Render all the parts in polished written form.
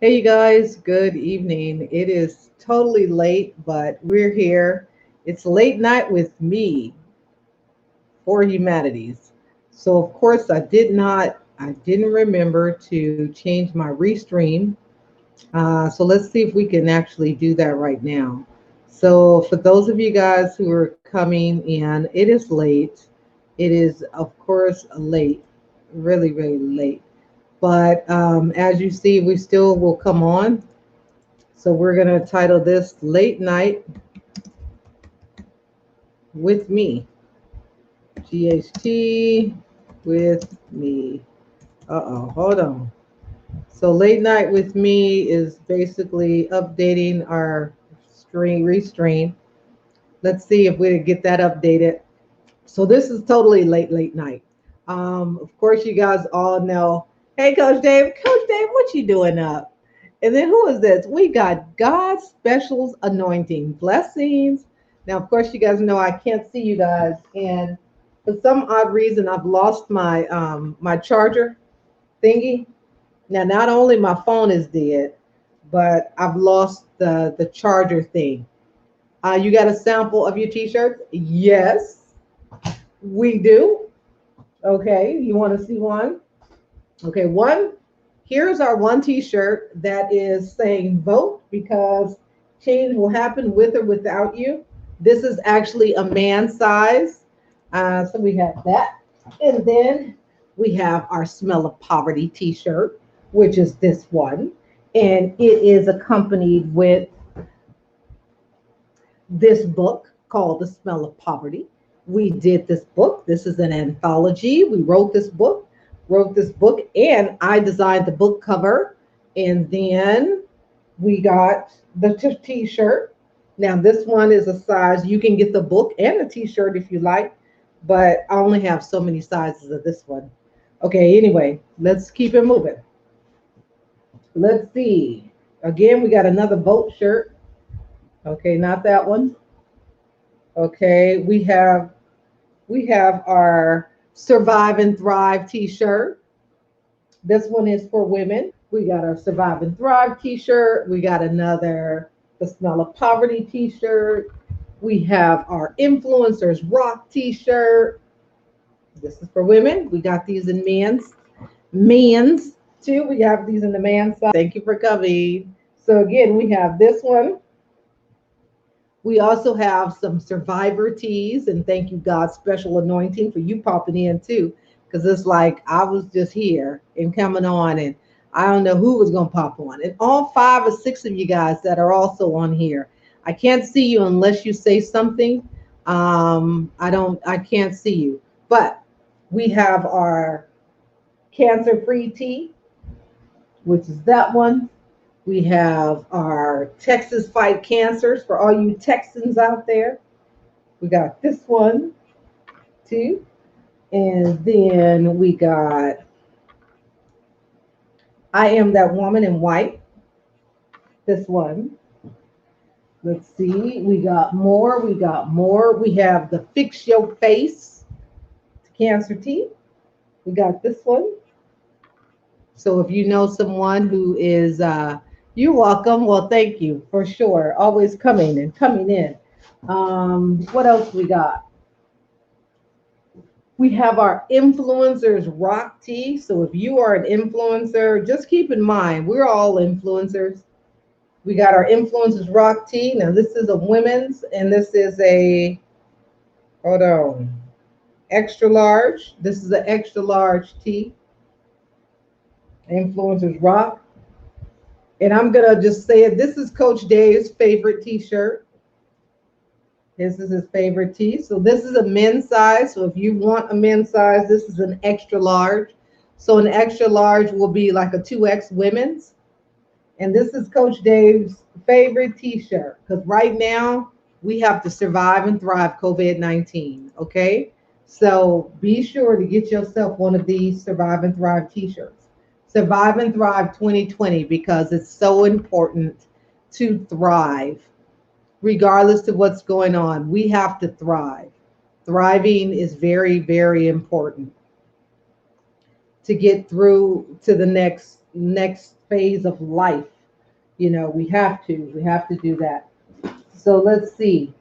Hey, you guys, good evening. It is totally late, but we're here. It's late night with me for humanities. So, of course, I didn't remember to change my restream. So, let's see if we can actually do that right now. So, for those of you guys who are coming in, it is late. It is, of course, late, really, really late. But as you see, we still will come on. So we're going to title this Late Night with Me. GHT with me. Hold on. So Late Night with Me is basically updating our restream. Let's see if we can get that updated. So this is totally late night. Of course, you guys all know. Hey, Coach Dave. Coach Dave, what you doing up? And then who is this? We got God's specials anointing blessings. Now, of course, you guys know I can't see you guys, and for some odd reason, I've lost my charger thingy. Now, not only my phone is dead, but I've lost the charger thing. You got a sample of your T-shirts? Yes, we do. Okay, you want to see one? Okay, one. Here's our one T-shirt that is saying "Vote because change will happen with or without you." This is actually a man size, so we have that, and then we have our "Smell of Poverty" T-shirt, which is this one, and it is accompanied with this book called The Smell of Poverty. We did this book. This is an anthology. We wrote this book, and I designed the book cover. And then we got the t-shirt. Now this one is a size you can get the book and the t-shirt if you like, but I only have so many sizes of this one. Okay, anyway, let's keep it moving. Let's see. Again, we got another vote shirt. Okay, not that one. Okay, we have our Survive and Thrive t-shirt. This one is for women. We got our Survive and Thrive t-shirt. We got another The Smell of Poverty t-shirt. We have our Influencers Rock t-shirt. This is for women. We got these in men's too. We have these in the man side. Thank you for coming. So again, we have this one. We also have some survivor teas, and thank you, God's special anointing, for you popping in too. Because it's like I was just here and coming on, and I don't know who was going to pop on. And all five or six of you guys that are also on here, I can't see you unless you say something. I can't see you. But we have our cancer free tea, which is that one. We have our Texas Fight Cancers for all you Texans out there. We got this one too. And then we got I Am That Woman in White. This one. Let's see. We got more. We got more. We have the Fix Your Face Cancer Tea. We got this one. So if you know someone who is, you're welcome. Well, thank you for sure. Always coming and coming in. What else we got? We have our influencers rock tea. So if you are an influencer, just keep in mind we're all influencers. We got our influencers rock tea. Now this is a women's, and this is a hold on extra large. This is an extra large tea. Influencers rock. And I'm gonna just say it. This is Coach Dave's favorite T-shirt. This is his favorite tee. So this is a men's size. So if you want a men's size, this is an extra large. So an extra large will be like a 2X women's. And this is Coach Dave's favorite t-shirt. Because right now we have to survive and thrive COVID-19. Okay. So be sure to get yourself one of these Survive and Thrive t-shirts. Survive and Thrive 2020, because it's so important to thrive regardless of what's going on. We have to thrive. Thriving is very, very important to get through to the next phase of life. We have to. We have to do that. So let's see.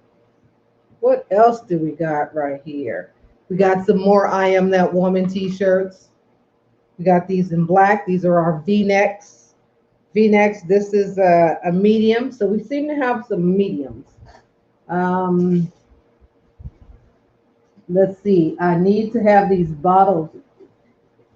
What else do we got right here? We got some more I Am That Woman t-shirts. We got these in black. These are our V-necks. V-necks. This is a medium. So we seem to have some mediums. Um, let's see. I need to have these bottles.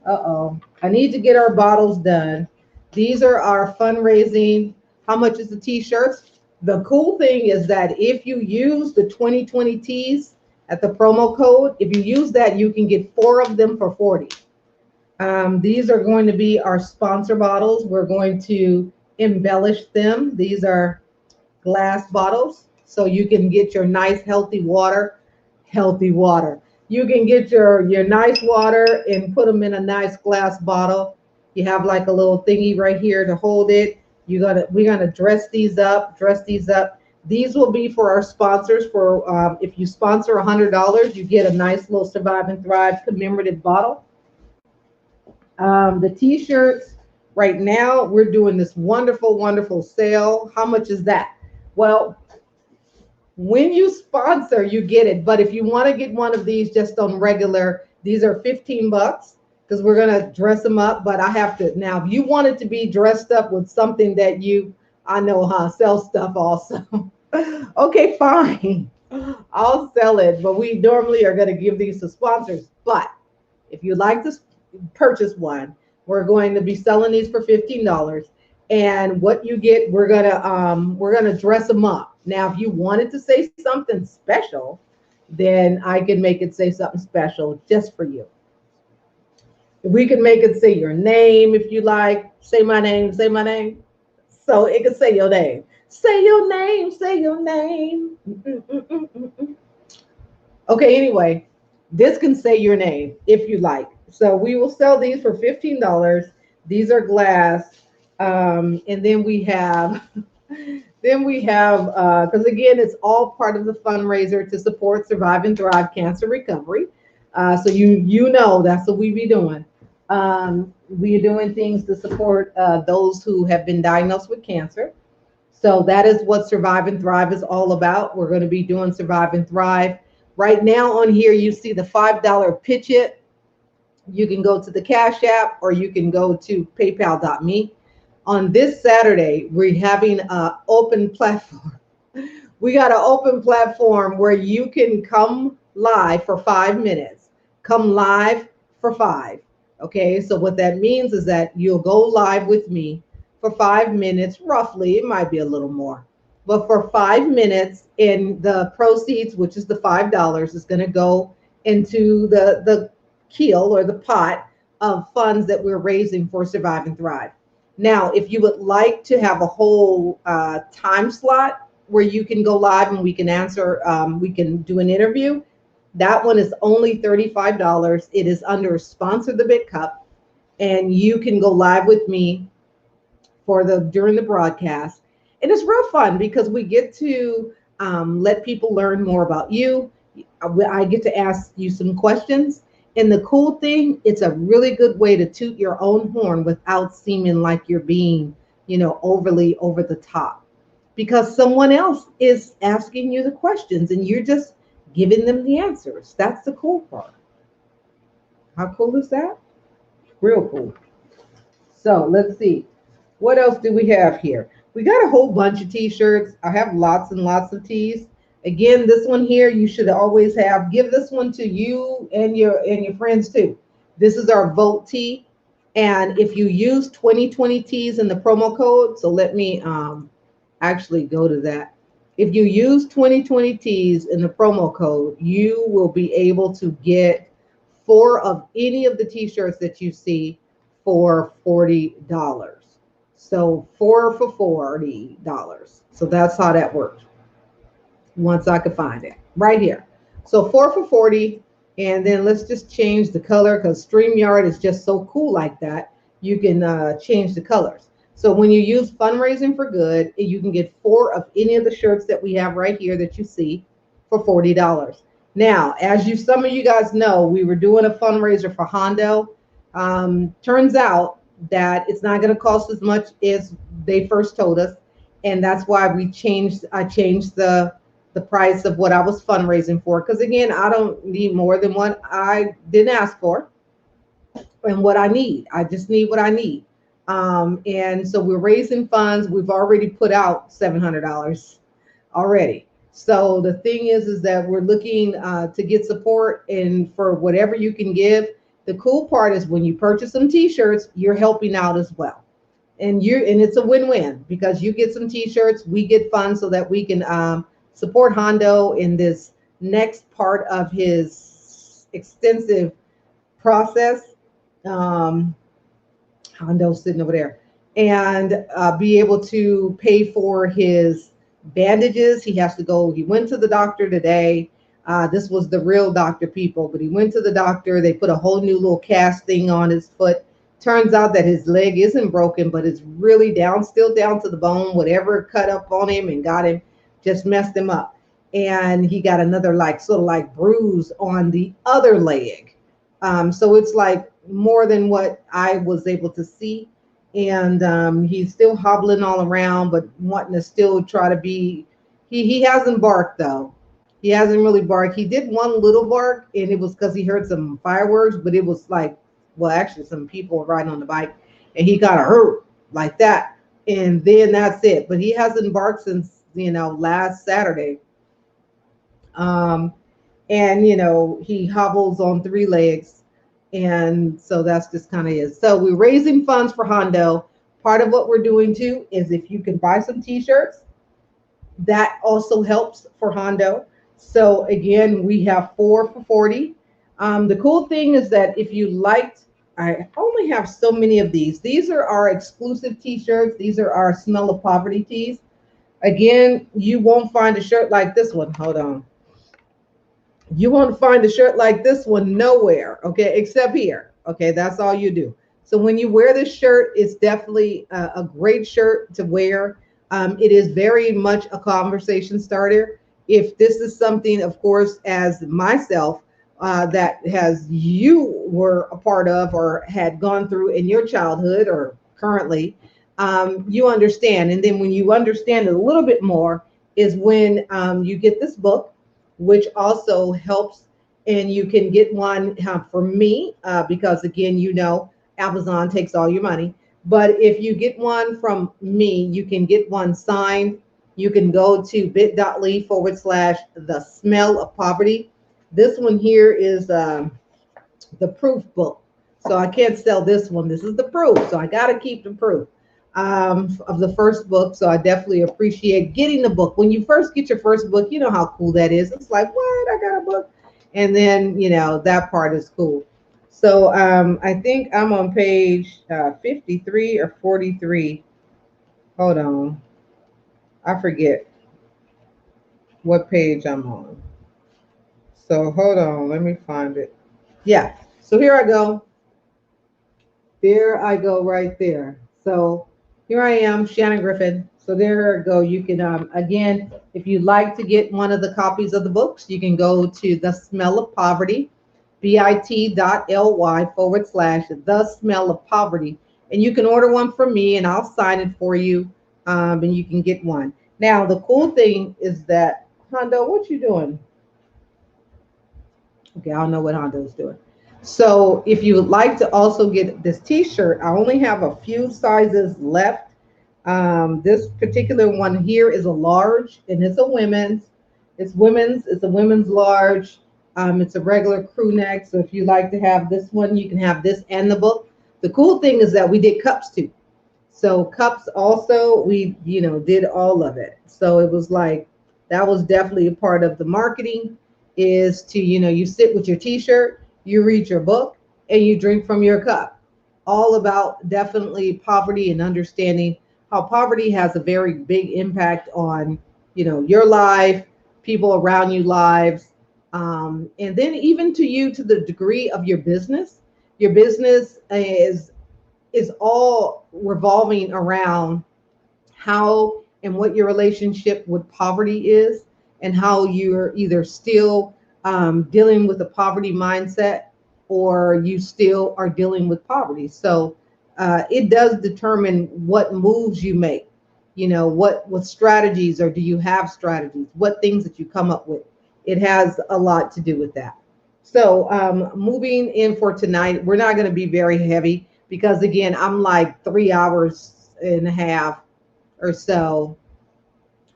Uh-oh. I need to get our bottles done. These are our fundraising. How much is the t-shirts? The cool thing is that if you use the 2020 tees at the promo code, if you use that, you can get 4 of them for 40. These are going to be our sponsor bottles. We're going to embellish them. These are glass bottles, so you can get your nice healthy water. Healthy water. You can get your nice water and put them in a nice glass bottle. You have like a little thingy right here to hold it. We're gonna dress these up. These will be for our sponsors. For if you sponsor $100, you get a nice little Survive and Thrive commemorative bottle. The t-shirts, right now we're doing this wonderful, wonderful sale. How much is that? Well, when you sponsor, you get it. But if you want to get one of these just on regular, these are 15 bucks because we're going to dress them up. But I have to, now, if you want it to be dressed up with something that I know, sell stuff also. Okay, fine. I'll sell it. But we normally are going to give these to sponsors. But if you'd like to purchase one, we're going to be selling these for $15. And what you get, we're gonna dress them up. Now, if you wanted to say something special, then I can make it say something special just for you. We can make it say your name if you like. Say my name, say my name. So it can say your name. Say your name, say your name. Okay, anyway, this can say your name if you like. So we will sell these for $15. These are glass. And then we have because again, it's all part of the fundraiser to support Survive and Thrive Cancer Recovery. So you know that's what we be doing. We are doing things to support those who have been diagnosed with cancer. So that is what Survive and Thrive is all about. We're going to be doing Survive and Thrive. Right now on here, you see the $5 pitch it. You can go to the Cash App or you can go to paypal.me. On this Saturday, we're having an open platform. We got an open platform where you can come live for 5 minutes. Come live for 5. Okay, so what that means is that you'll go live with me for 5 minutes, roughly. It might be a little more, but for 5 minutes, and the proceeds, which is the $5, is going to go into the keel or the pot of funds that we're raising for Survive and Thrive. Now, if you would like to have a whole time slot where you can go live and we can answer, we can do an interview, that one is only $35. It is under Sponsor the Big Cup, and you can go live with me during the broadcast. And it's real fun because we get to let people learn more about you. I get to ask you some questions. And the cool thing, it's a really good way to toot your own horn without seeming like you're being, overly over the top, because someone else is asking you the questions and you're just giving them the answers. That's the cool part. How cool is that? Real cool. So let's see. What else do we have here? We got a whole bunch of t-shirts. I have lots and lots of tees. Again, this one here, you should always have. Give this one to you and your friends too. This is our vote tee. And if you use 2020 tees in the promo code, so let me actually go to that. If you use 2020 tees in the promo code, you will be able to get 4 of any of the t-shirts that you see for $40. So 4 for $40. So that's how that works. Once I could find it right here. So 4 for 40. And then let's just change the color because StreamYard is just so cool like that. You can change the colors. So when you use Fundraising for Good, you can get 4 of any of the shirts that we have right here that you see for $40. Now, some of you guys know, we were doing a fundraiser for Hondo. Turns out that it's not going to cost as much as they first told us, and that's why I changed the price of what I was fundraising for, because again, I don't need more than what I didn't ask for and what I need. I just need what I need. And so we're raising funds. We've already put out $700 already. So the thing is that we're looking to get support and for whatever you can give. The cool part is when you purchase some T-shirts, you're helping out as well, and it's a win-win because you get some T-shirts, we get funds so that we can support Hondo in this next part of his extensive process. Um, Hondo's sitting over there, and be able to pay for his bandages. He has to go. He went to the doctor today. This was the real doctor, people, but he went to the doctor. They put a whole new little cast thing on his foot. Turns out that his leg isn't broken, but it's really down, still down to the bone. Whatever cut up on him and got him just messed him up. And he got another like sort of like bruise on the other leg. So it's like more than what I was able to see. And he's still hobbling all around, but wanting to still try to be. He hasn't barked though. He hasn't really barked. He did one little bark, and it was because he heard some fireworks, but it was like, well, actually, some people riding on the bike, and he got hurt like that. And then that's it. But he hasn't barked since, last Saturday. Um, and he hobbles on three legs, and so that's just kind of it. So we're raising funds for Hondo. Part of what we're doing too is if you can buy some T-shirts, that also helps for Hondo. So again, we have 4 for $40. The cool thing is that if you liked, I only have so many of these. These are our exclusive T-shirts. These are our Smell of Poverty tees. Again, you won't find a shirt like this one. Hold on. You won't find a shirt like this one nowhere, okay, except here. Okay, that's all you do. So when you wear this shirt, it's definitely a great shirt to wear. It is very much a conversation starter. If this is something, of course, as myself, that has you were a part of or had gone through in your childhood or currently, you understand. And then when you understand it a little bit more is when you get this book, which also helps. And you can get one from me because, again, Amazon takes all your money. But if you get one from me, you can get one signed. You can go to bit.ly/ the smell of poverty. This one here is the proof book. So I can't sell this one. This is the proof. So I got to keep the proof of the first book. So I definitely appreciate getting the book. When you first get your first book, you know how cool that is. It's like, what? I got a book. And then, that part is cool. So I think I'm on page 53 or 43. Hold on. I forget what page I'm on. So hold on. Let me find it. Yeah. So here I go. There I go right there. So here I am, Shannon Griffin. So there you go. You can, again, if you'd like to get one of the copies of the books, you can go to The Smell of Poverty, bit.ly/ The Smell of Poverty. And you can order one from me and I'll sign it for you, and you can get one. Now, the cool thing is that, Hondo, what you doing? Okay, I don't know what Hondo's doing. So if you would like to also get this T-shirt, I only have a few sizes left. This particular one here is a large, and it's a women's. It's a women's large. It's a regular crew neck. So if you like to have this one, you can have this and the book. The cool thing is that we did cups too. So cups also, we did all of it. So it was like that was definitely a part of the marketing. Is to you sit with your T-shirt, you read your book, and you drink from your cup. All about definitely poverty and understanding how poverty has a very big impact on your life, people around you lives, and then even to you to the degree of your business. Your business is all revolving around how and what your relationship with poverty is, and how you're either still dealing with a poverty mindset or you still are dealing with poverty. So it does determine what moves you make. You know, what strategies, or do you have strategies? What things that you come up with? It has a lot to do with that. So moving in for tonight, we're not going to be very heavy because again, I'm like 3 hours and a half or so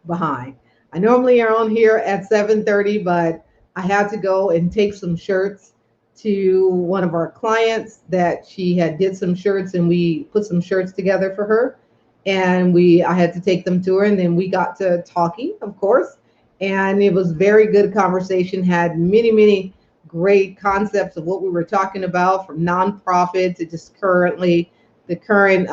behind. I normally are on here at 7:30, but I had to go and take some shirts to one of our clients that she had did some shirts, and we put some shirts together for her. And I had to take them to her, and then we got to talking, of course. And it was very good conversation, had many great concepts of what we were talking about, from nonprofit to just currently the current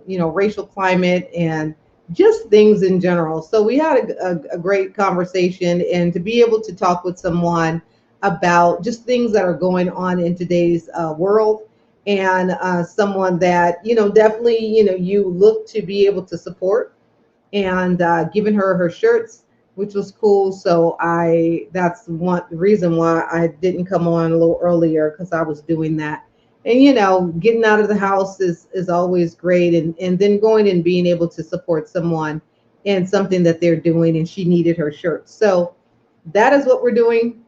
racial climate and just things in general. So we had a great conversation, and to be able to talk with someone about just things that are going on in today's world, and someone that definitely you look to be able to support, and giving her her shirts, which was cool. So that's one reason why I didn't come on a little earlier, because I was doing that. And getting out of the house is always great, and then going and being able to support someone and something that they're doing, and she needed her shirt. So that is what we're doing.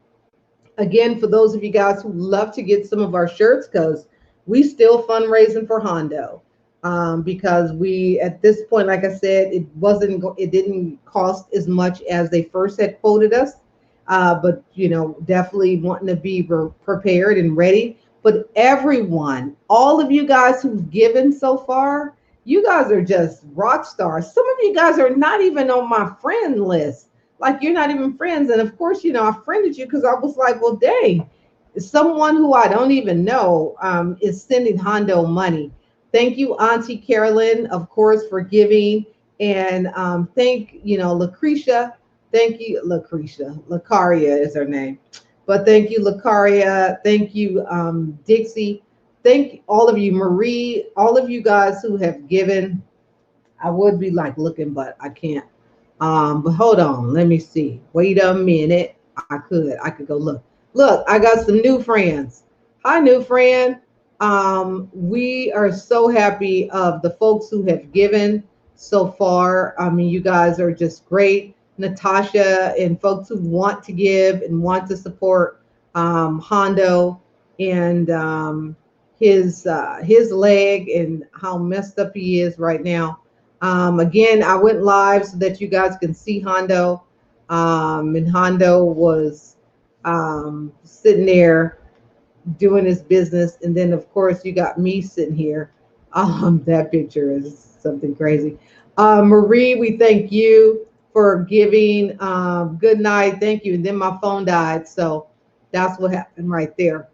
Again, for those of you guys who love to get some of our shirts, because we still fundraising for Hondo, because we, at this point, like I said, it didn't cost as much as they first had quoted us, but definitely wanting to be prepared and ready. But everyone, all of you guys who've given so far, you guys are just rock stars. Some of you guys are not even on my friend list. Like, you're not even friends. And of course, I friended you because I was like, well, dang, someone who I don't even know is sending Hondo money. Thank you, Auntie Carolyn, of course, for giving. And Lucretia. Thank you, Lucretia. Lacaria is her name. But thank you, Lacaria. Thank you, Dixie. Thank all of you, Marie, all of you guys who have given. I would be like looking, but I can't. But hold on, let me see. Wait a minute. I could go look. Look, I got some new friends. Hi, new friend. We are so happy of the folks who have given so far. I mean, you guys are just great. Natasha and folks who want to give and want to support Hondo, and his leg and how messed up he is right now. Again, I went live so that you guys can see Hondo. And Hondo was sitting there doing his business. And then, of course, you got me sitting here. That picture is something crazy. Marie, we thank you for giving. Good night. Thank you. And then my phone died. So that's what happened right there.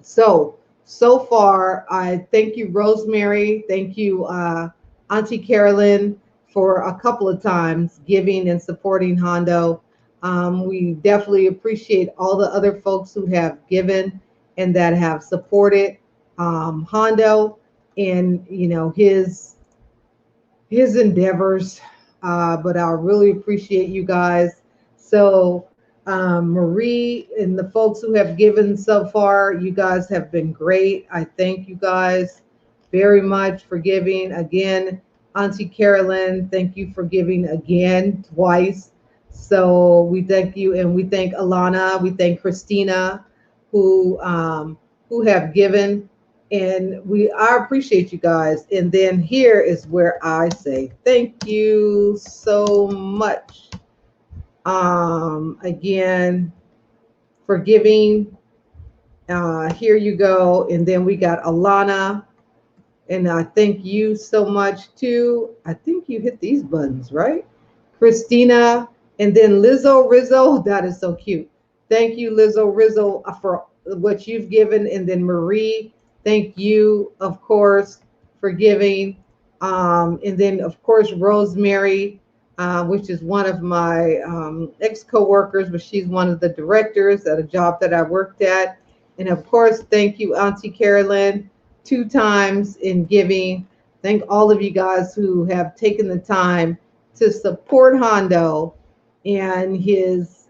So far, I thank you, Rosemary. Thank you, Auntie Carolyn, for a couple of times giving and supporting Hondo. We definitely appreciate all the other folks who have given and that have supported Hondo and his endeavors. But I really appreciate you guys. So Marie and the folks who have given so far, you guys have been great. I thank you guys very much for giving. Again, Auntie Carolyn, thank you for giving again twice. So we thank you, and we thank Alana, we thank Christina, who have given, and I appreciate you guys. And then here is where I say thank you so much. Again, for giving. Here you go. And then we got Alana. And I thank you so much too. I think you hit these buttons, right? Christina. And then Lizzo Rizzo. That is so cute. Thank you, Lizzo Rizzo, for what you've given. And then Marie, thank you, of course, for giving. And then, of course, Rosemary, which is one of my ex-co-workers, but she's one of the directors at a job that I worked at. And of course, thank you, Auntie Carolyn, 2 times in giving. Thank all of you guys who have taken the time to support Hondo and his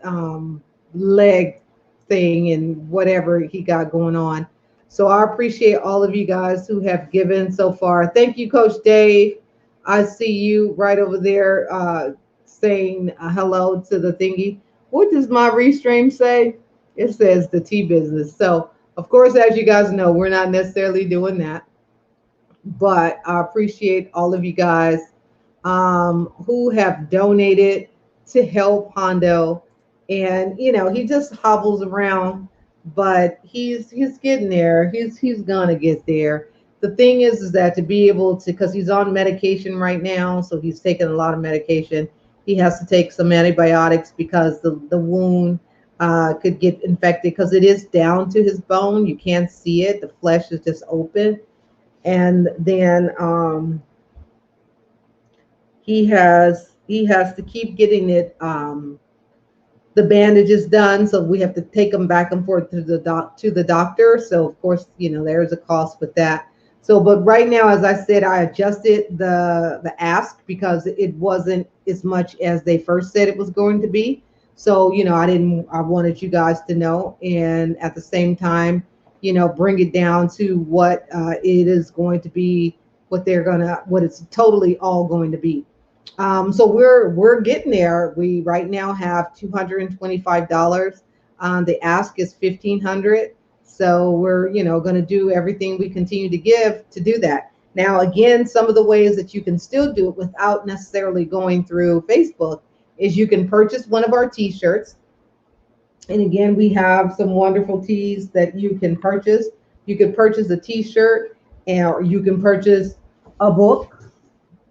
leg thing and whatever he got going on. So I appreciate all of you guys who have given so far. Thank you, Coach Dave. I see you right over there saying hello to the thingy. What does my restream say? It says the tea business. So, of course, as you guys know, we're not necessarily doing that, but I appreciate all of you guys who have donated to help Hondo. And he just hobbles around, but he's getting there. He's gonna get there. The thing is that to be able to, because he's on medication right now, so he's taking a lot of medication. He has to take some antibiotics because the wound could get infected because it is down to his bone. You can't see it. The flesh is just open, and then he has to keep getting it the bandages done, so we have to take him back and forth to the doctor. So of course, there's a cost with that. So but right now, as I said, I adjusted the ask because it wasn't as much as they first said it was going to be. So I wanted you guys to know, and at the same time, bring it down to what it is going to be, what it's totally all going to be. So we're getting there. We right now have $225. The ask is 1,500. So we're going to do everything we continue to give to do that. Now, again, some of the ways that you can still do it without necessarily going through Facebook is you can purchase one of our T-shirts. And again, we have some wonderful tees that you can purchase. You can purchase a T-shirt, or you can purchase a book.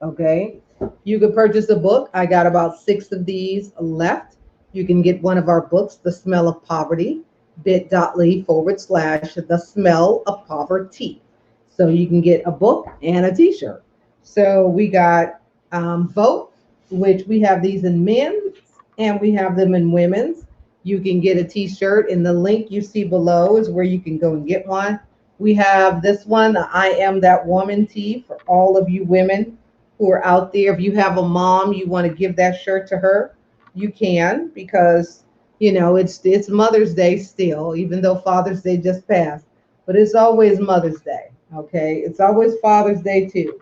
Okay. You could purchase a book. I got about 6 of these left. You can get one of our books, The Smell of Poverty, bit.ly/The Smell of Poverty. So you can get a book and a T-shirt. So we got both, which we have these in men's and we have them in women's. You can get a T-shirt, and the link you see below is where you can go and get one. We have this one, the I Am That Woman tee, for all of you women who are out there. If you have a mom, you want to give that shirt to her, you can, because it's Mother's Day still, even though Father's Day just passed, but it's always Mother's Day. Okay, it's always Father's Day too.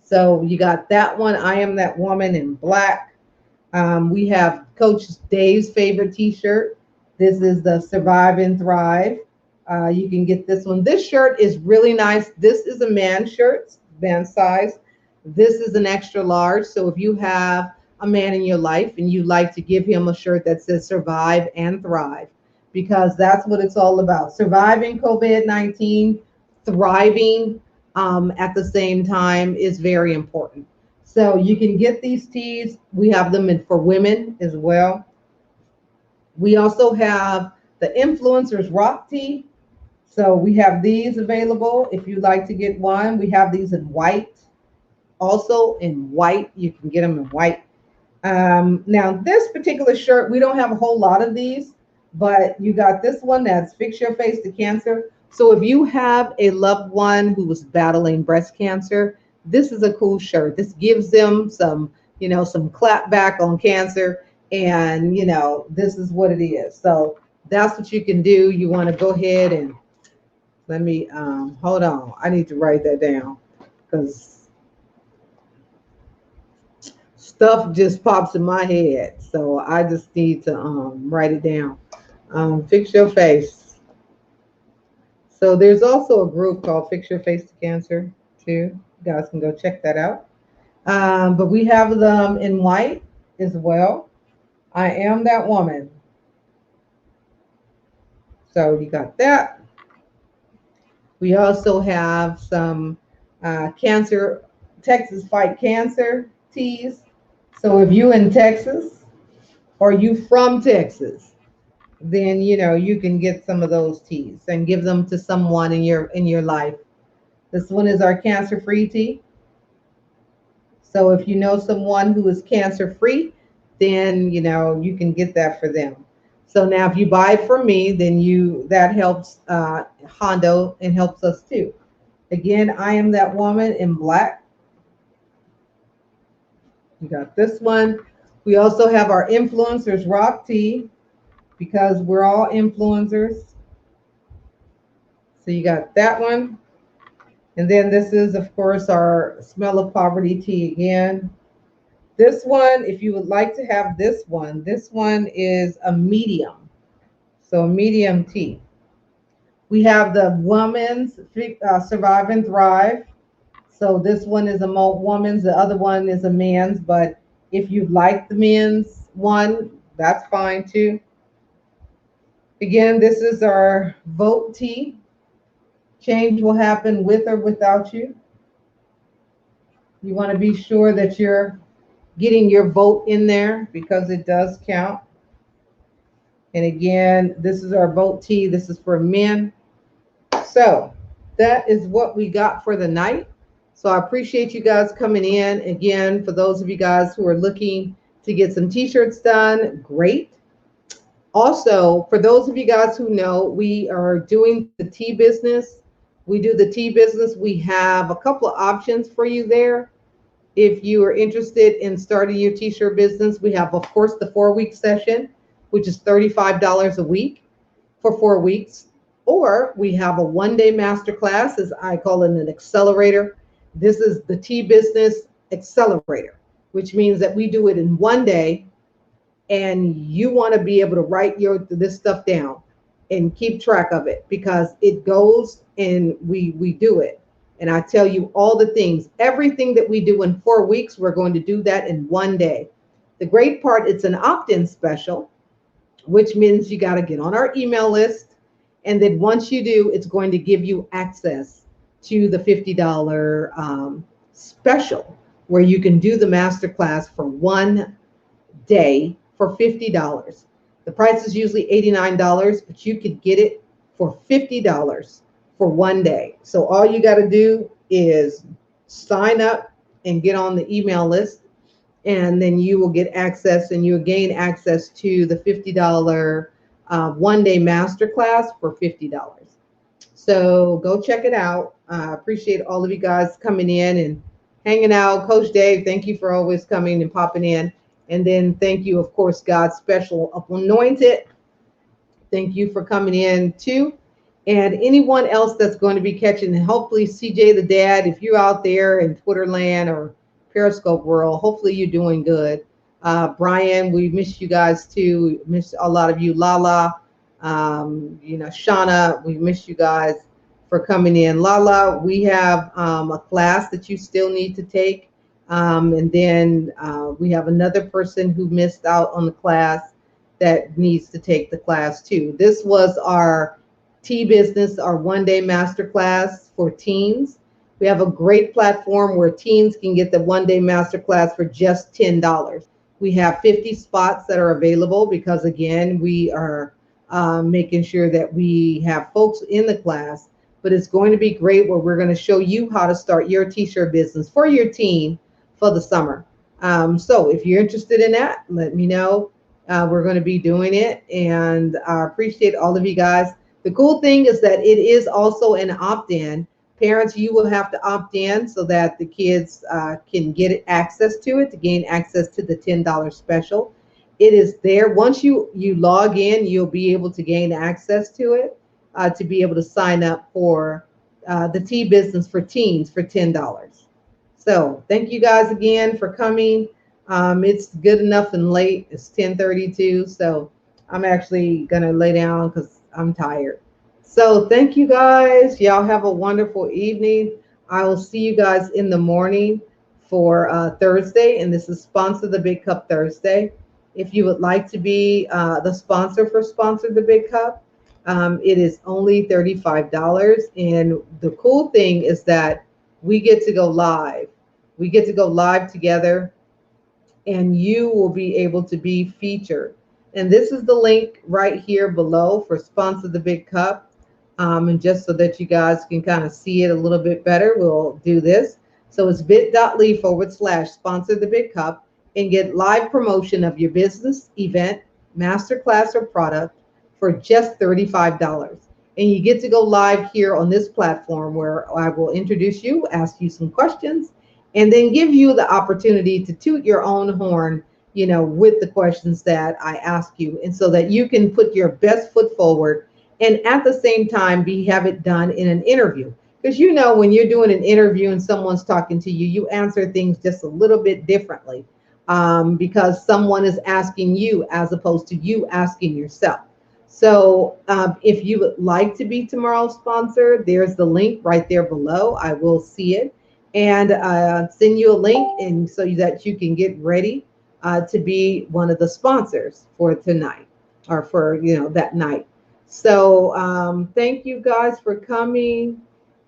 So you got that one, I Am That Woman, in black. We have Coach Dave's favorite T-shirt. This is the Survive and Thrive. You can get this one. This shirt is really nice. This is a man shirt, man size. This is an extra large. So if you have a man in your life and you like to give him a shirt that says Survive and Thrive, because that's what it's all about. Surviving COVID-19, thriving at the same time is very important. So you can get these tees. We have them for women as well. We also have the Influencers Rock tee. So we have these available if you'd like to get one. We have these in white. Also in white, you can get them in white. Now this particular shirt, we don't have a whole lot of these, but you got this one that's Fix Your Face to Cancer. So if you have a loved one who was battling breast cancer, this is a cool shirt. This gives them some clap back on cancer, and this is what it is. So that's what you can do. You want to go ahead and let me hold on. I need to write that down because stuff just pops in my head. So I just need to write it down. Fix Your Face. So there's also a group called Fix Your Face to Cancer too. You guys can go check that out. But we have them in white as well. I Am That Woman. So you got that. We also have some cancer, Texas Fight Cancer tees. So if you in Texas or you from Texas, then you can get some of those teas and give them to someone in your life. This one is our cancer-free tee. So if you know someone who is cancer-free, then you can get that for them. So now if you buy it from me, then that helps Hondo and helps us too. Again, I Am That Woman in black. You got this one. We also have our Influencers Rock tee, because we're all influencers. So you got that one. And then this is, of course, our Smell of Poverty tea again. This one, if you would like to have this one is a medium. So medium tea. We have the Woman's Survive and Thrive. So this one is a woman's, the other one is a man's. But if you like the men's one, that's fine too. Again, this is our vote tea. Change will happen with or without you. You want to be sure that you're getting your vote in there because it does count. And again, this is our vote tea. This is for men. So that is what we got for the night. So I appreciate you guys coming in. Again, for those of you guys who are looking to get some t-shirts done, great. Also, for those of you guys who know, we are doing the tea business. We do the tea business. We have a couple of options for you there. If you are interested in starting your t-shirt business, we have, of course, the 4-week session, which is $35 a week for 4 weeks. Or we have a 1-day masterclass, as I call it, an accelerator. This is the tea business accelerator, which means that we do it in 1 day, and you want to be able to write this stuff down and keep track of it because it goes and we do it. And I tell you all the things, everything that we do in 4 weeks, we're going to do that in 1 day. The great part, it's an opt-in special, which means you got to get on our email list. And then once you do, it's going to give you access to the $50 special where you can do the masterclass for 1 day for $50. The price is usually $89, but you could get it for $50 for 1 day. So all you got to do is sign up and get on the email list, and then you will get access and you'll gain access to the $50 1-day masterclass for $50. So go check it out. I appreciate all of you guys coming in and hanging out. Coach Dave, thank you for always coming and popping in. And then thank you, of course, God's special anointed. Thank you for coming in too. And anyone else that's going to be catching, and hopefully CJ the Dad, if you're out there in Twitter land or Periscope world, hopefully you're doing good. Brian, we miss you guys too. We miss a lot of you. Lala, Shauna, we miss you guys for coming in. Lala, we have a class that you still need to take. And then we have another person who missed out on the class that needs to take the class too. This was our tea business, our 1-day masterclass for teens. We have a great platform where teens can get the 1-day masterclass for just $10. We have 50 spots that are available because, again, we are making sure that we have folks in the class. But it's going to be great where we're going to show you how to start your t-shirt business for your teen for the summer. So if you're interested in that, let me know. We're going to be doing it, and I appreciate all of you guys. The cool thing is that it is also an opt-in. Parents, you will have to opt in so that the kids can get access to it, to gain access to the $10 special. It is there. Once you log in, you'll be able to gain access to it, to be able to sign up for the tea business for teens for $10. So thank you guys again for coming. It's good enough and late. It's 10:32, so I'm actually going to lay down because I'm tired. So thank you guys. Y'all have a wonderful evening. I will see you guys in the morning for Thursday, and this is Sponsor the Big Cup Thursday. If you would like to be the sponsor for Sponsor the Big Cup, it is only $35. And the cool thing is that we get to go live. We get to go live together, and you will be able to be featured. And this is the link right here below for Sponsor the Big Cup. And just so that you guys can kind of see it a little bit better, we'll do this. So it's bit.ly/sponsor the big cup and get live promotion of your business, event, masterclass, or product for just $35. And you get to go live here on this platform where I will introduce you, ask you some questions, and then give you the opportunity to toot your own horn, with the questions that I ask you. And so that you can put your best foot forward and at the same time have it done in an interview. Because when you're doing an interview and someone's talking to you, you answer things just a little bit differently, because someone is asking you as opposed to you asking yourself. So if you would like to be tomorrow's sponsor, there's the link right there below. I will see it and send you a link, and so that you can get ready to be one of the sponsors for tonight, or for that night. So thank you guys for coming.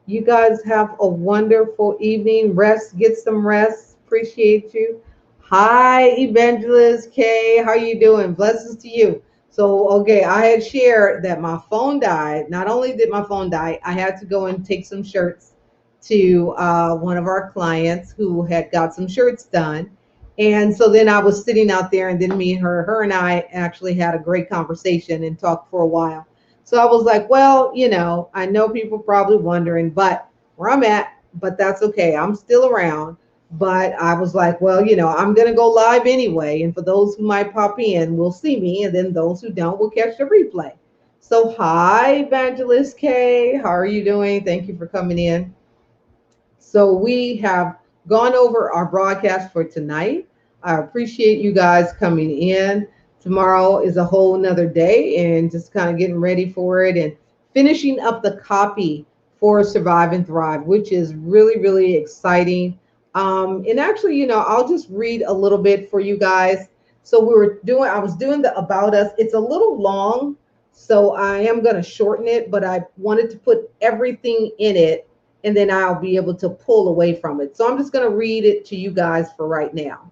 You guys have a wonderful evening. Rest, get some rest. Appreciate you. Hi, Evangelist Kay. How you doing? Blessings to you. So, okay, I had shared that my phone died. Not only did my phone die, I had to go and take some shirts to one of our clients who had got some shirts done. And so then I was sitting out there, and then her and I actually had a great conversation and talked for a while. So I was like, well, I know people probably wondering, but where I'm at, but that's okay. I'm still around. But I was like, well, I'm going to go live anyway. And for those who might pop in, will see me. And then those who don't will catch the replay. So hi, Evangelist Kay. How are you doing? Thank you for coming in. So we have gone over our broadcast for tonight. I appreciate you guys coming in. Tomorrow is a whole nother day, and just kind of getting ready for it and finishing up the copy for Survive and Thrive, which is really, really exciting. And actually, I'll just read a little bit for you guys. So I was doing the About Us. It's a little long, so I am going to shorten it, but I wanted to put everything in it, and then I'll be able to pull away from it. So I'm just going to read it to you guys for right now.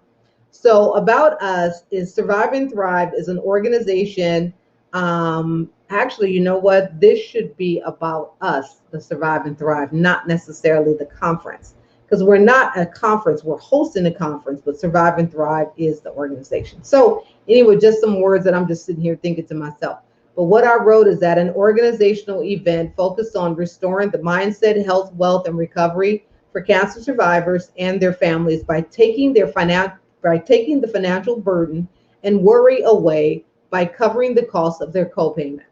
So About Us is Survive and Thrive is an organization. Actually, you know what? This should be about us, the Survive and Thrive, not necessarily the conference, because we're not a conference. We're hosting a conference, but Survive and Thrive is the organization. So anyway, just some words that I'm just sitting here thinking to myself. But what I wrote is that an organizational event focused on restoring the mindset, health, wealth, and recovery for cancer survivors and their families by taking the financial burden and worry away by covering the cost of their copayment.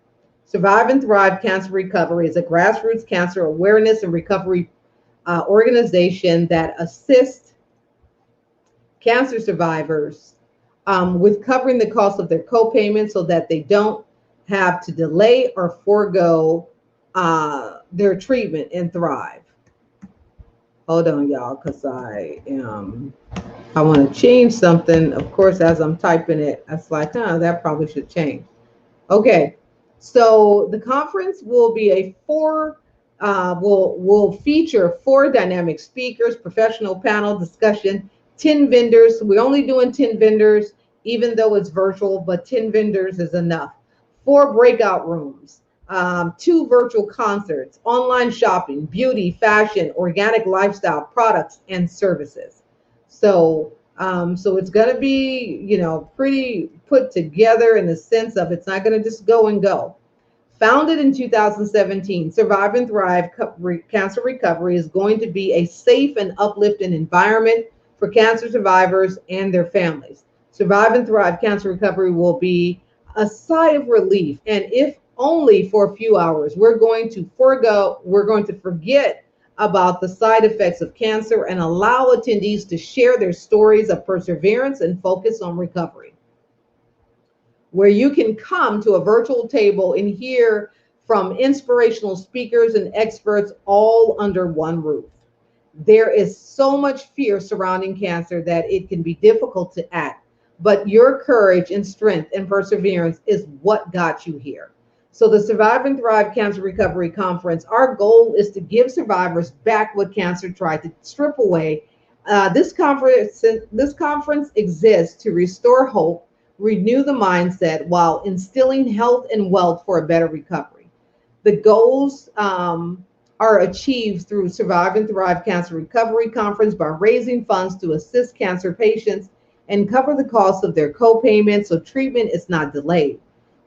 Survive and Thrive Cancer Recovery is a grassroots cancer awareness and recovery organization that assists cancer survivors with covering the cost of their copayment so that they don't have to delay or forego their treatment and thrive. Hold on, y'all, because I want to change something. Of course, as I'm typing it, it's like, that probably should change. Okay, so the conference will be will feature 4 dynamic speakers, professional panel discussion, 10 vendors. We're only doing 10 vendors, even though it's virtual, but 10 vendors is enough. 4 breakout rooms, 2 virtual concerts, online shopping, beauty, fashion, organic lifestyle products and services. So it's going to be, pretty put together in the sense of it's not going to just go and go. Founded in 2017, Survive and Thrive Cancer Recovery is going to be a safe and uplifting environment for cancer survivors and their families. Survive and Thrive Cancer Recovery will be a sigh of relief, and if only for a few hours. We're going to forget about the side effects of cancer and allow attendees to share their stories of perseverance and focus on recovery. Where you can come to a virtual table and hear from inspirational speakers and experts all under one roof. There is so much fear surrounding cancer that it can be difficult to act, but your courage and strength and perseverance is what got you here. So the Survive and Thrive Cancer Recovery Conference, our goal is to give survivors back what cancer tried to strip away. This conference exists to restore hope, renew the mindset while instilling health and wealth for a better recovery. The goals are achieved through Survive and Thrive Cancer Recovery Conference by raising funds to assist cancer patients and cover the cost of their copayment so treatment is not delayed.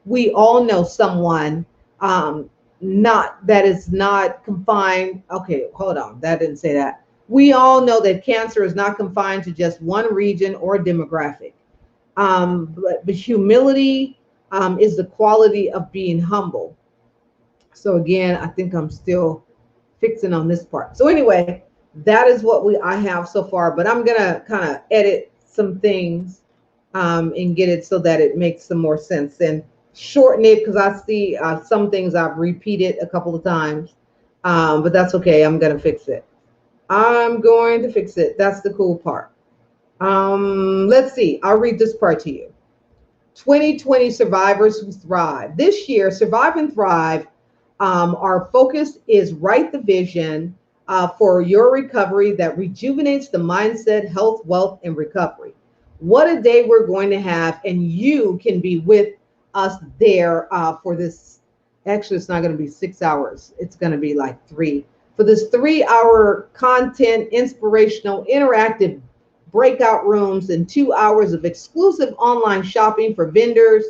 We all know someone that is not confined. Okay, hold on. That didn't say that. We all know that cancer is not confined to just one region or demographic. But humility is the quality of being humble. So again, I think I'm still fixing on this part. So anyway, that is what I have so far, but I'm gonna kind of edit some things and get it so that it makes some more sense and shorten it because I see some things I've repeated a couple of times, but that's okay. I'm gonna fix it. I'm going to fix it. That's the cool part. Let's see. I'll read this part to you. 2020 survivors who thrive. This year, Survive and Thrive, our focus is write the vision for your recovery that rejuvenates the mindset, health, wealth, and recovery. What a day we're going to have, and you can be with us there for this. Actually, it's not going to be 6 hours, it's going to be like three. For this 3 hour content, inspirational, interactive breakout rooms, and 2 hours of exclusive online shopping for vendors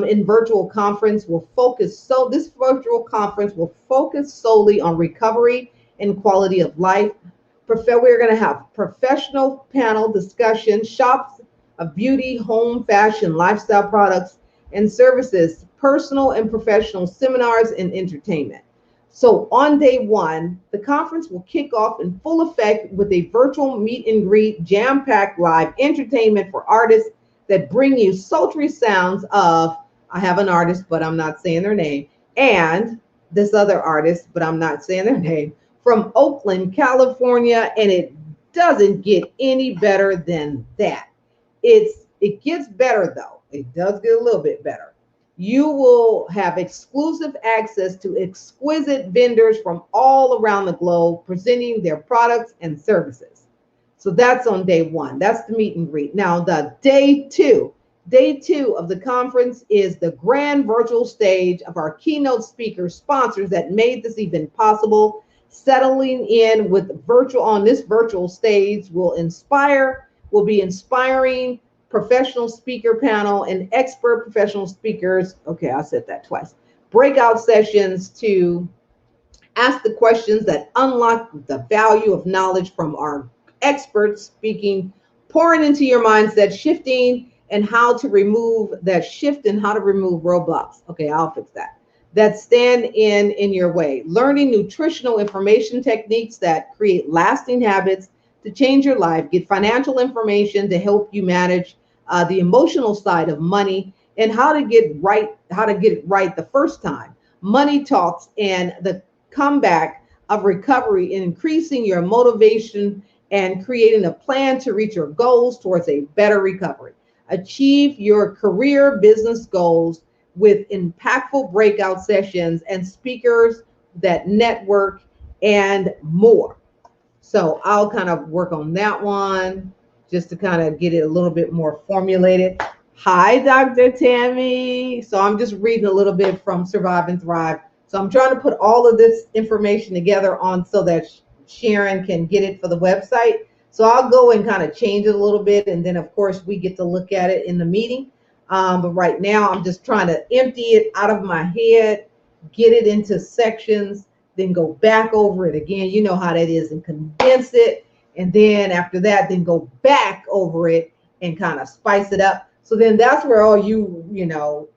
in virtual conference will focus. So this virtual conference will focus solely on recovery and quality of life. We're going to have professional panel discussion, shops of beauty, home, fashion, lifestyle products and services, personal and professional seminars and entertainment. So on day one, the conference will kick off in full effect with a virtual meet and greet, jam-packed live entertainment for artists that bring you sultry sounds of, I have an artist, but I'm not saying their name, and this other artist, but I'm not saying their name, from Oakland, California, and it doesn't get any better than that. It gets better though. It does get a little bit better. You will have exclusive access to exquisite vendors from all around the globe presenting their products and services. So that's on day one. That's the meet and greet. Now, the day two of the conference is the grand virtual stage of our keynote speakers, sponsors that made this even possible. Settling in with virtual on this virtual stage will be inspiring professional speaker panel and expert professional speakers. Okay, I said that twice. Breakout sessions to ask the questions that unlock the value of knowledge from our experts speaking, pouring into your mindset, shifting and how to remove that shift and how to remove roadblocks. Okay, I'll fix that. That stand in your way. Learning nutritional information techniques that create lasting habits to change your life. Get financial information to help you manage the emotional side of money and how to get it right the first time. Money talks and the comeback of recovery and increasing your motivation and creating a plan to reach your goals towards a better recovery. Achieve your career business goals with impactful breakout sessions and speakers that network and more. So I'll kind of work on that one just to kind of get it a little bit more formulated. Hi, Dr. Tammy. So I'm just reading a little bit from Survive and Thrive. So I'm trying to put all of this information together on so that Sharon can get it for the website. So I'll go and kind of change it a little bit. And then, of course, we get to look at it in the meeting. But right now, I'm just trying to empty it out of my head, get it into sections, then go back over it again. You know how that is, and condense it. And then after that, then go back over it and kind of spice it up. So then that's where all you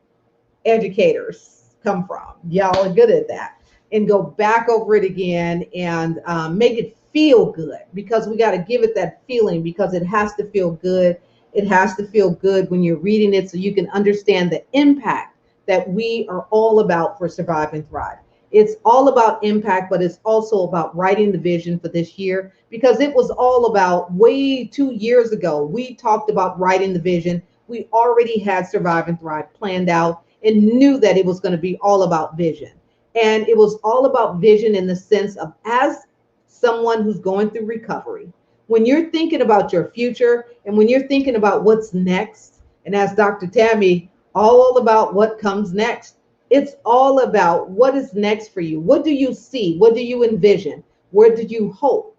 educators come from. Y'all are good at that. And go back over it again and make it feel good, because we got to give it that feeling, because it has to feel good. It has to feel good when you're reading it so you can understand the impact that we are all about for Survive and Thrive. It's all about impact, but it's also about writing the vision for this year, because it was all about way 2 years ago. We talked about writing the vision. We already had Survive and Thrive planned out and knew that it was going to be all about vision. And it was all about vision in the sense of, as someone who's going through recovery, when you're thinking about your future and when you're thinking about what's next, and as Dr. Tammy, all about what comes next, it's all about what is next for you. What do you see? What do you envision? Where did you hope?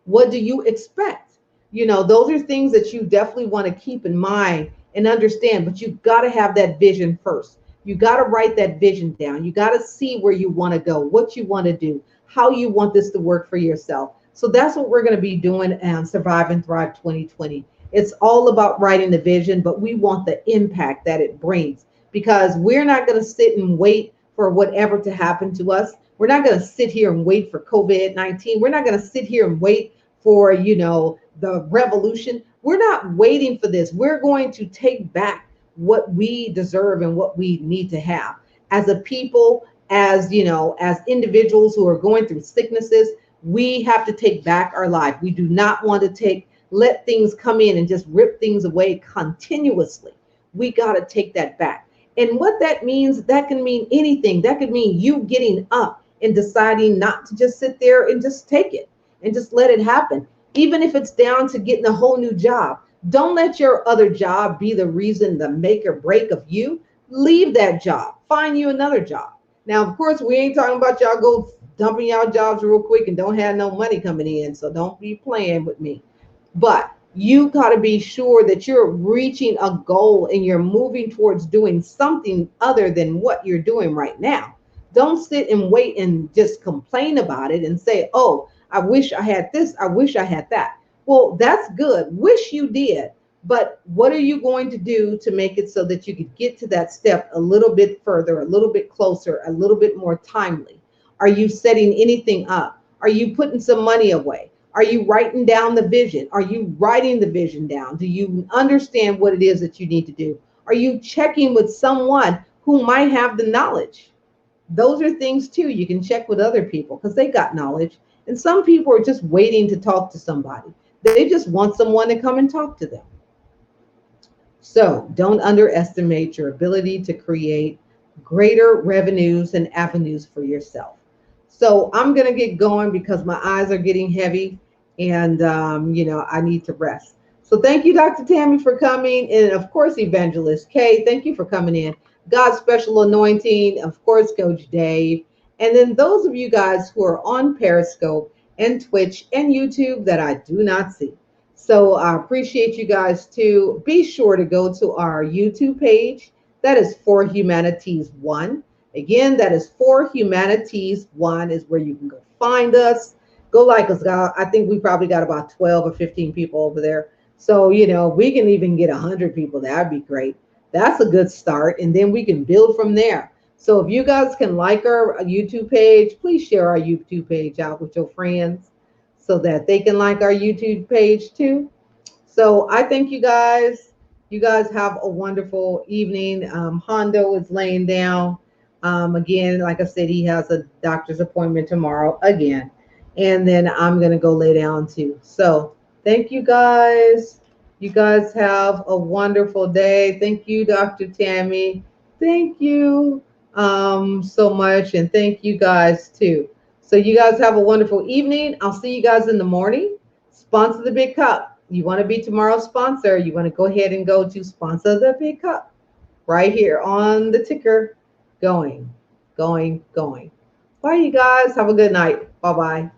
What do you expect? Those are things that you definitely want to keep in mind and understand, but you've got to have that vision first. You got to write that vision down. You got to see where you want to go, what you want to do, how you want this to work for yourself. So that's what we're going to be doing on Survive and Thrive 2020. It's all about writing the vision, but we want the impact that it brings, because we're not going to sit and wait for whatever to happen to us. We're not going to sit here and wait for COVID-19. We're not going to sit here and wait for, the revolution. We're not waiting for this. We're going to take back what we deserve and what we need to have as a people, as, as individuals who are going through sicknesses. We have to take back our life. We do not want to let things come in and just rip things away continuously. We got to take that back. And what that means, that can mean anything. That could mean you getting up and deciding not to just sit there and just take it and just let it happen. Even if it's down to getting a whole new job. Don't let your other job be the reason, the make or break of you. Leave that job. Find you another job. Now, of course, we ain't talking about y'all go dumping y'all jobs real quick and don't have no money coming in. So don't be playing with me. But you got to be sure that you're reaching a goal and you're moving towards doing something other than what you're doing right now. Don't sit and wait and just complain about it and say, oh, I wish I had this. I wish I had that. Well, that's good. Wish you did. But what are you going to do to make it so that you could get to that step a little bit further, a little bit closer, a little bit more timely? Are you setting anything up? Are you putting some money away? Are you writing down the vision? Are you writing the vision down? Do you understand what it is that you need to do? Are you checking with someone who might have the knowledge? Those are things too. You can check with other people because they got knowledge. And some people are just waiting to talk to somebody. They just want someone to come and talk to them. So don't underestimate your ability to create greater revenues and avenues for yourself. So I'm going to get going because my eyes are getting heavy and, I need to rest. So thank you, Dr. Tammy, for coming. And of course, Evangelist Kay, thank you for coming in. God's special anointing, of course, Coach Dave. And then those of you guys who are on Periscope and Twitch and YouTube that I do not see. So I appreciate you guys too. Be sure to go to our YouTube page. That is For Humanities One. Again, that is For Humanities One is where you can go find us. Go like us. I think we probably got about 12 or 15 people over there. So, we can even get 100 people. That'd be great. That's a good start. And then we can build from there. So if you guys can like our YouTube page, please share our YouTube page out with your friends so that they can like our YouTube page too. So I thank you guys. You guys have a wonderful evening. Hondo is laying down. Again, like I said, he has a doctor's appointment tomorrow again. And then I'm going to go lay down too. So thank you guys. You guys have a wonderful day. Thank you, Dr. Tammy. Thank you so much. And thank you guys too. So you guys have a wonderful evening. I'll see you guys in the morning. Sponsor the Big Cup. You want to be tomorrow's sponsor, you want to go ahead and go to Sponsor the Big Cup right here on the ticker. Going. Bye, you guys. Have a good night. Bye-bye.